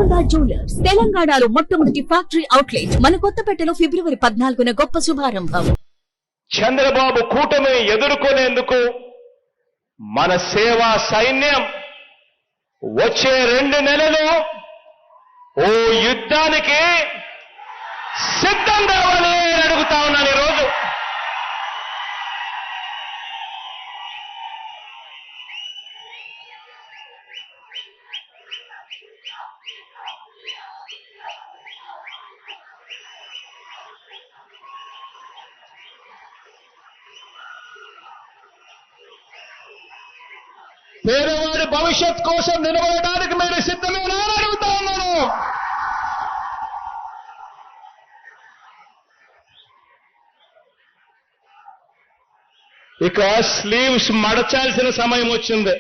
Sharada jewellers తెలంగాణలో మొట్టమొదటి factory outlet మన కొత్తపేటలో ఫిబ్రవరి 14న గొప్ప శుభారంభం. చంద్రబాబు కూటమిని ఎదుర్కొనేందుకు మన సేవా సైన్యం వచ్చే 2 నెలలు ఓ యుద్ధానికి సిద్ధం కావాలి అని అడుగుతా ఉన్నాను ఈరోజు. పేదవాడి భవిష్యత్ కోసం నిలబడడానికి మీరు సిద్ధమేనా అని అడుగుతా ఉన్నాను. ఇక స్లీవ్స్ మడచాల్సిన సమయం వచ్చింది.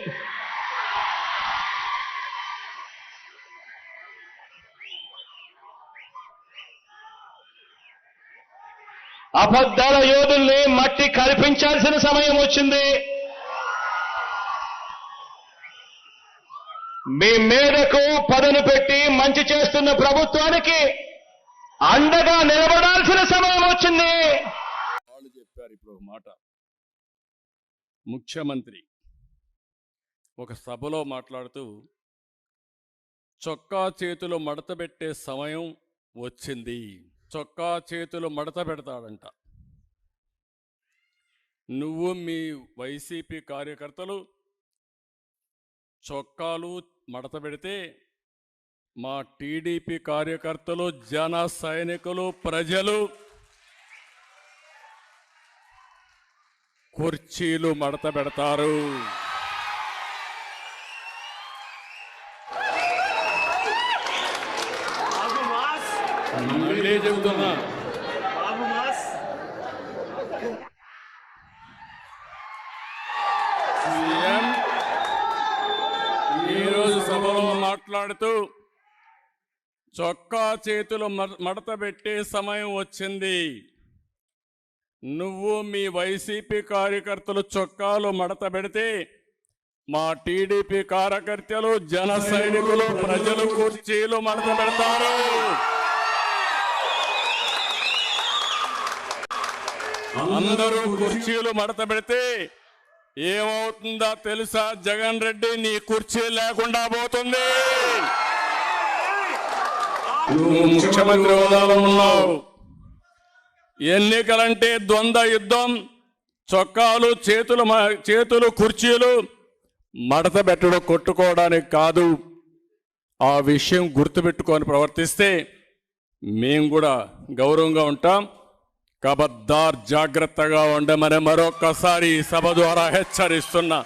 అబద్ధాల యోధుల్ని మట్టి కల్పించాల్సిన సమయం వచ్చింది. మీ మేడకు పదను పెట్టి మంచి చేస్తున్న ప్రభుత్వానికి అండగా నిలబడాల్సిన సమయం వచ్చింది. వాళ్ళు చెప్పారు ఇప్పుడు ఒక మాట. ముఖ్యమంత్రి ఒక సభలో మాట్లాడుతూ చొక్కా చేతులు మడత పెట్టే సమయం వచ్చింది. చొక్కా చేతులు మడత పెడతాడంట. నువ్వు మీ వైసీపీ కార్యకర్తలు చొక్కాలు మడత పెడితే మా టీడీపీ కార్యకర్తలు, జన సైనికులు, ప్రజలు కుర్చీలు మడత పెడతారు. మళ్ళీ చెబుతున్నా, సీఎం ఈరోజు సభలో మాట్లాడుతూ చొక్కా చేతులు మడత పెట్టే సమయం వచ్చింది. నువ్వు మీ వైసీపీ కార్యకర్తలు చొక్కాలు మడత పెడితే మా టీడీపీ కార్యకర్తలు, జన సైనికులు, ప్రజలు కుర్చీలు మడత పెడతారు. అందరూ కుర్చీలు మడత పెడితే ఏమవుతుందో తెలుసా? జగన్ రెడ్డి నీ కుర్చీ లేకుండా పోతుంది. నువ్వు ముఖ్యమంత్రి హోదాలో ఉన్నావు. ఎన్నికలంటే ద్వంద్వ యుద్ధం. చొక్కాలు చేతులు కుర్చీలు మడత పెట్టడం కొట్టుకోవడానికి కాదు. ఆ విషయం గుర్తుపెట్టుకొని ప్రవర్తిస్తే మేము కూడా గౌరవంగా ఉంటాం. కబద్దార్, జాగ్రత్తగా ఉండమని మరొక్కసారి సభ ద్వారా హెచ్చరిస్తున్నా.